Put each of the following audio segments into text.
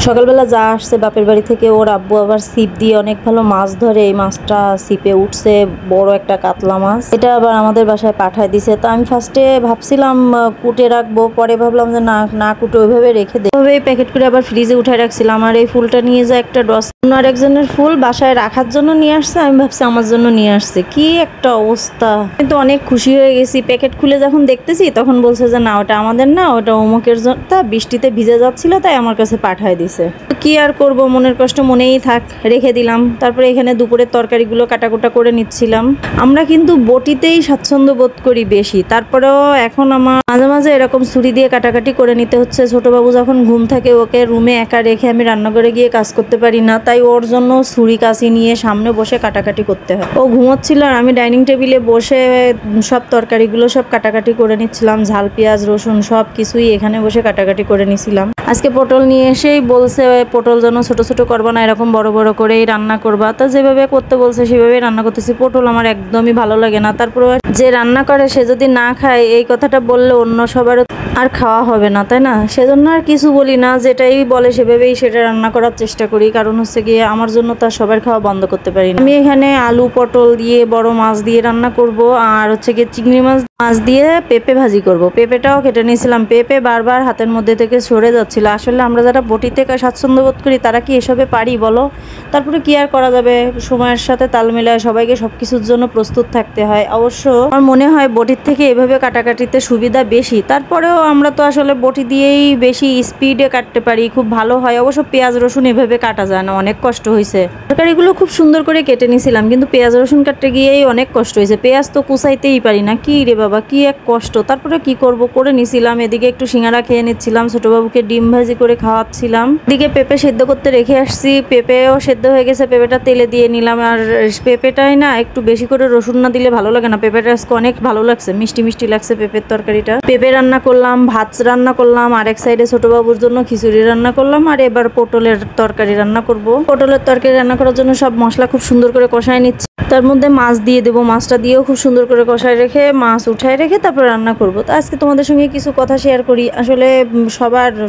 সকালবেলা যা আসছে বাপের বাড়ি থেকে, ওর আব্বু আবার ছিপ দিয়ে অনেক ভালো মাছ ধরে। এই মাছটা ছিপে উঠছে, বড় একটা কাতলা মাছ। এটা আবার আমাদের বাসায় পাঠায় দিছে। তো আমি ফার্স্টে ভাবছিলাম কুটে রাখবো, পরে ভাবলাম যে না না কুটে ওইভাবে রেখে দেবো। ওইভাবে প্যাকেট করে আবার ফ্রিজে উঠায় রাখছিলাম। আর এই ফুলটা নিয়ে যায় একটা ডস, অন্য আরেকজনের ফুল বাসায় রাখার জন্য নিয়ে আসছে, আমি ভাবছি আমার জন্য নিয়ে আসছে। কি একটা অবস্থা! কিন্তু অনেক খুশি হয়ে গেছি। প্যাকেট খুলে যখন দেখতেছি তখন বলছে যে না ওটা আমাদের না, ওটা অমুকের জন্য, তা বৃষ্টিতে ভিজে যাচ্ছিল তাই আমার কাছে পাঠায় দিছে। কি আর করব, মনের কষ্ট মনেই থাক, রেখে দিলাম। তারপরে এখানে দুপুরের তরকারিগুলো কাটাকুটা করে নিচ্ছিলাম। আমরা কিন্তু বটিতেই স্বাচ্ছন্দ্য বোধ করি বেশি, তারপরেও এখন আমার মাঝে মাঝে এরকম ছুরি দিয়ে কাটাকাটি করে নিতে হচ্ছে। ছোটবাবু যখন ঘুম থাকে ওকে রুমে একা রেখে আমি রান্নাঘরে গিয়ে কাজ করতে পারি না, তাই ওর জন্য ছুরি কাঁচি নিয়ে সামনে বসে কাটাকাটি করতে হয়। ও ঘুমোচ্ছিল আর আমি ডাইনিং টেবিলে বসে সব তরকারিগুলো সব কাটাকাটি করে নিচ্ছিলাম। ঝাল পেঁয়াজ রসুন সব কিছুই এখানে বসে কাটাকাটি করে নিছিলাম। আজকে পটল নিয়ে এসেই বলছে পটল যেন ছোট ছোট করবা না, এরকম বড় বড় করেই রান্না করবা। তা যেভাবে করতে বলছে সেভাবেই রান্না করতেছি। পটল আমার একদমই ভালো লাগে না, তারপরে যে রান্না করে সে যদি না খায় এই কথাটা বললে অন্য সবার আর খাওয়া হবে না, তাই না? সেজন্য আর কিছু বলি না, যেটাই বলে সেভাবেই সেটা রান্না করার চেষ্টা করি। কারণ হচ্ছে গিয়ে আমার জন্য তার সবার খাওয়া বন্ধ করতে পারি না। আমি এখানে আলু পটল দিয়ে বড় মাছ দিয়ে রান্না করব, আর হচ্ছে গিয়ে চিংড়ি মাছ দিয়ে পেঁপে ভাজি করব। পেঁপেটাও কেটে নিয়েছিলাম। পেঁপে বারবার হাতের মধ্যে থেকে সরে যাচ্ছিল। আসলে আমরা যারা বটিতে স্বাচ্ছন্দ্য বোধ করি তারা কি এসবে পারি বলো? তারপরে কি আর করা যাবে, সময়ের সাথে তাল মেলায় সবাইকে সবকিছুর জন্য প্রস্তুত থাকতে হয়। অবশ্য আমার মনে হয় বটির থেকে এভাবে কাটাকাটিতে সুবিধা বেশি। তারপরেও আমরা তো আসলে বটি দিয়েই বেশি স্পিডে কাটতে পারি, খুব ভালো হয়। অবশ্য পেঁয়াজ রসুন এভাবে কাটা যায় না, অনেক কষ্ট হয়েছে। তরকারিগুলো খুব সুন্দর করে কেটে নিয়েছিলাম, কিন্তু পেঁয়াজ রসুন কাটতে গিয়েই অনেক কষ্ট হয়েছে। পেঁয়াজ তো কুচাইতেই পারি না, কি রে বাবা কি এক কষ্ট। তারপরে কি করব, করে নিছিলাম। এদিকে একটু সিঙ্গারা খেয়ে নিচ্ছিলাম, ছোটবাবুকে ডিম ভাজি করে খাওয়াচ্ছিলাম। এদিকে পেঁপে সেদ্ধ করতে রেখে আসছি, পেঁপেও সেদ্ধ হয়ে গেছে। পেঁপেটা তেলে দিয়ে নিলাম। আর পেঁপেটাই না একটু বেশি করে রসুন না দিলে ভালো লাগে না। পেঁপেটা আজকে অনেক ভালো লাগছে, মিষ্টি মিষ্টি লাগছে পেঁপের তরকারিটা। পেঁপে রান্না করলাম, ভাত রান্না করলাম, আর এক সাইডে ছোটবাবুর জন্য খিচুড়ি রান্না করলাম। আর এবার পটলের তরকারি রান্না করব। পটলের তরকারি রান্না করার জন্য সব মশলা খুব সুন্দর করে কষায় নিচ্ছি। তার মধ্যে মাছ দিয়ে দেবো, মাছটা দিয়েও খুব সুন্দর করে কষায় রেখে মাছ উঠায় রেখে তারপর রান্না করব। তো আজকে তোমাদের সঙ্গে কিছু কথা শেয়ার করি। আসলে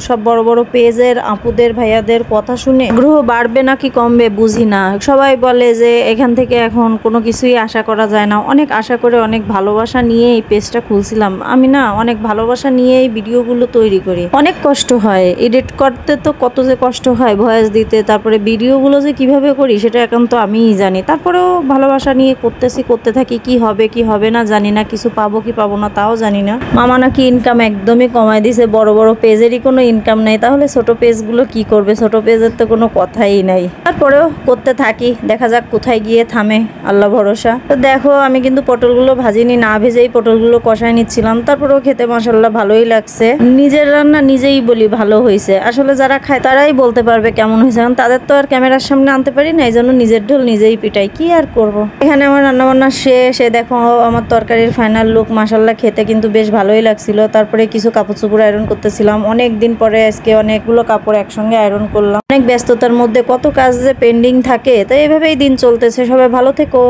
সব বড় বড় পেজের আপুদের ভাইয়াদের কথা শুনে আগ্রহ বাড়বে নাকি কমবে বুঝি না। সবাই বলে যে এখান থেকে এখন কোনো কিছুই আশা করা যায় না। অনেক আশা করে অনেক ভালোবাসা নিয়ে এই পেজটা খুলছিলাম আমি, না অনেক ভালোবাসা নিয়ে এই ভিডিওগুলো তৈরি করি। অনেক কষ্ট হয় এডিট করতে, তো কত যে কষ্ট হয় ভয়েস দিতে, তারপরে ভিডিওগুলো যে কিভাবে করি সেটা এখন তো আমিই জানি। তারপরেও ভালোবাসা নিয়ে করতেছি, করতে থাকি। কি হবে কি হবে না জানি না, কিছু পাবো কি পাবো না তাও জানি না। মামা নাকি ইনকাম একদমই কমায় দিছে, বড় বড় পেজেরই কোনো ইনকাম নেই। তাহলে ছোট পেজগুলো কি করবে? ছোট পেজের তো কোনো কথাই নাই। তারপরেও করতে থাকি, দেখা যাক কোথায় গিয়ে থামে, আল্লাহ ভরসা। তো দেখো আমি কিন্তু পটলগুলো ভাজিনি, না ভেজেই পটলগুলো কষায় নিচ্ছিলাম। তারপরেও খেতে মাশাআল্লাহ ভালোই লাগছে। নিজের রান্না নিজেই বলি ভালো হয়েছে। আসলে যারা খায় তারাই বলতে পারবে কেমন হয়েছে, কারণ তাদের তো আর ক্যামেরার সামনে আনতে পারি না, এই জন্য নিজের ঢোল নিজেই পিটাই। কি আর করব। এখানে আমার রান্নাবান্না শেষ। দেখো আমার তরকারির ফাইনাল লুক, মাশাআল্লাহ খেতে কিন্তু বেশ ভালোই লাগছিল। তারপরে কিছু কাপড় চোপড় আয়রন করতেছিলাম। অনেক দিন পরে আজকে অনেকগুলো কাপড় একসঙ্গে আয়রন করলাম। অনেক ব্যস্ততার মধ্যে কত কাজ যে পেন্ডিং থাকে, তো এইভাবেই দিন চলতেছে। সবাই ভালো থেকো।